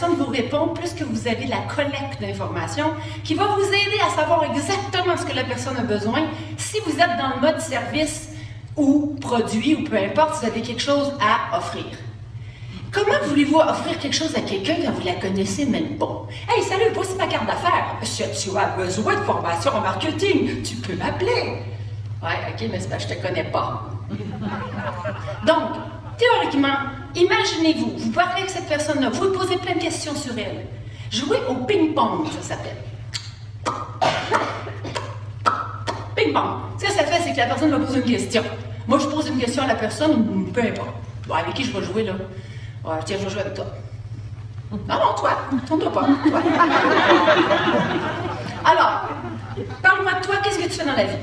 personne vous répond, plus que vous avez la collecte d'informations qui va vous aider à savoir exactement ce que la personne a besoin. Si vous êtes dans le mode service ou produit ou peu importe, vous avez quelque chose à offrir. Comment voulez-vous offrir quelque chose à quelqu'un quand vous la connaissez même pas? Hey, salut, voici ma carte d'affaires. Si tu as besoin de formation en marketing, tu peux m'appeler. Ouais, ok, mais c'est parce que je te connais pas. Donc, théoriquement, imaginez-vous, vous parlez avec cette personne-là, vous posez plein de questions sur elle. Jouez au ping-pong, ça s'appelle. Ping-pong. Ce que ça fait, c'est que la personne va poser une question. Moi, je pose une question à la personne, peu importe. Bon, avec qui je vais jouer, là? Ouais, tiens, je vais jouer avec toi. Non, toi. Tourne-toi pas. Toi. Alors, parle-moi de toi, qu'est-ce que tu fais dans la vie?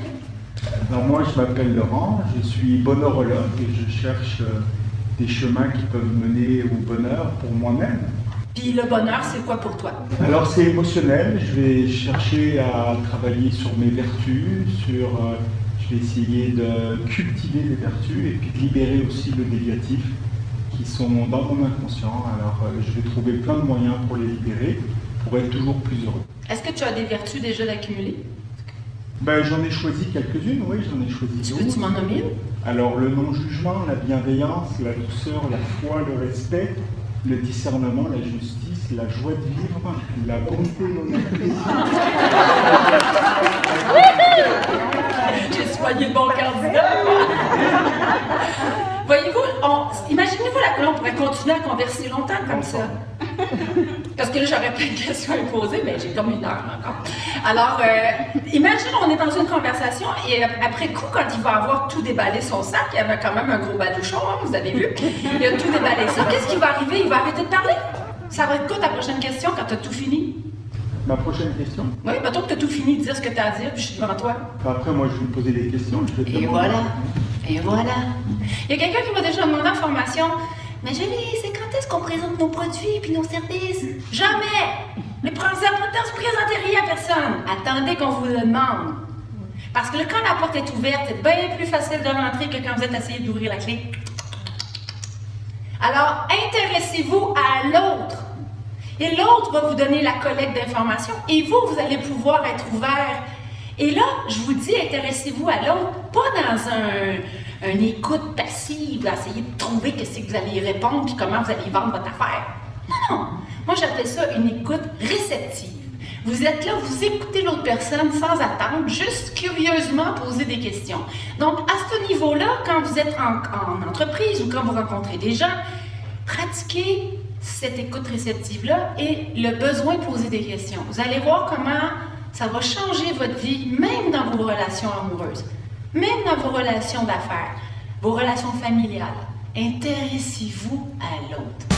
Alors moi, je m'appelle Laurent, je suis bonheurologue et je cherche des chemins qui peuvent mener au bonheur pour moi-même. Puis le bonheur, c'est quoi pour toi? Alors c'est émotionnel, je vais chercher à travailler sur mes vertus, je vais essayer de cultiver les vertus et puis de libérer aussi le négatif qui sont dans mon inconscient. Alors je vais trouver plein de moyens pour les libérer, pour être toujours plus heureux. Est-ce que tu as des vertus déjà d'accumuler? Ben, j'en ai choisi quelques-unes, oui, j'en ai choisi d'autres. Peux-tu m'en nommer une? Alors le non-jugement, la bienveillance, la douceur, la foi, le respect, le discernement, la justice, la joie de vivre, la bonté non appréciée. J'ai soigné le bon candidat. Voyez-vous, imaginez-vous là, on pourrait continuer à converser longtemps comme ça. Parce que là, j'aurais plein de questions à poser, mais j'ai comme 1 heure encore. Alors, imagine, on est dans une conversation et après coup, quand il va avoir tout déballé son sac, il y avait quand même un gros baluchon, hein, vous avez vu, il a tout déballé ça. Qu'est-ce qui va arriver? Il va arrêter de parler? Ça va être quoi ta prochaine question quand tu as tout fini? Ma prochaine question? Oui, mettons que tu as tout fini de dire ce que tu as à dire, puis je suis devant toi. Après, moi, je vais me poser des questions. Je vais te Et demander. voilà. Et voilà. Il y a quelqu'un qui m'a déjà demandé en formation, mais Julie, c'est quand est-ce qu'on présente nos produits puis nos services? Jamais! Les présenteurs ne présentez rien à personne. Attendez qu'on vous le demande. Parce que là, quand la porte est ouverte, c'est bien plus facile de rentrer que quand vous êtes essayé d'ouvrir la clé. Alors, intéressez-vous à l'autre. Et l'autre va vous donner la collecte d'informations et vous allez pouvoir être ouvert. Et là, je vous dis, intéressez-vous à l'autre, pas dans une écoute passive, à essayer de trouver qu'est-ce que vous allez y répondre puis comment vous allez vendre votre affaire. Non, moi j'appelle ça une écoute réceptive. Vous êtes là, vous écoutez l'autre personne sans attendre, juste curieusement poser des questions. Donc, à ce niveau-là, quand vous êtes en entreprise ou quand vous rencontrez des gens, pratiquez cette écoute réceptive-là et le besoin de poser des questions. Vous allez voir comment ça va changer votre vie, même dans vos relations amoureuses, même dans vos relations d'affaires, vos relations familiales. Intéressez-vous à l'autre.